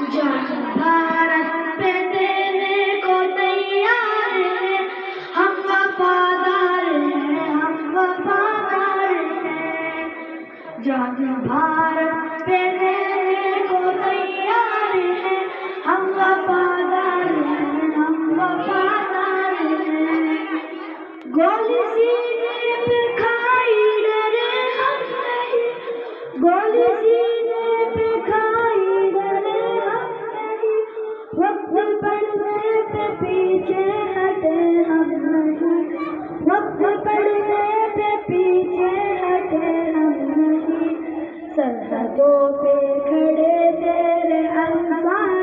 جان بھارت پہ دینے کو تیار ہیں، ہم وفادار ہیں، ہم وفادار ہیں۔ جان بھارت پہ دینے کو تیار ہیں، ہم وفادار ہیں، ہم وفادار ہیں۔ گولی سینے پہ کھائی ڈرے ہم نہیں، گولی سینے پہ کھائی ڈرے ہم نہیں، وقت پڑنے پہ پیچھے ہٹے ہم نہیں، وقت پڑنے پہ پیچھے ہٹے ہم نہیں۔ سرحدوں پہ کھڑے تیرے انصار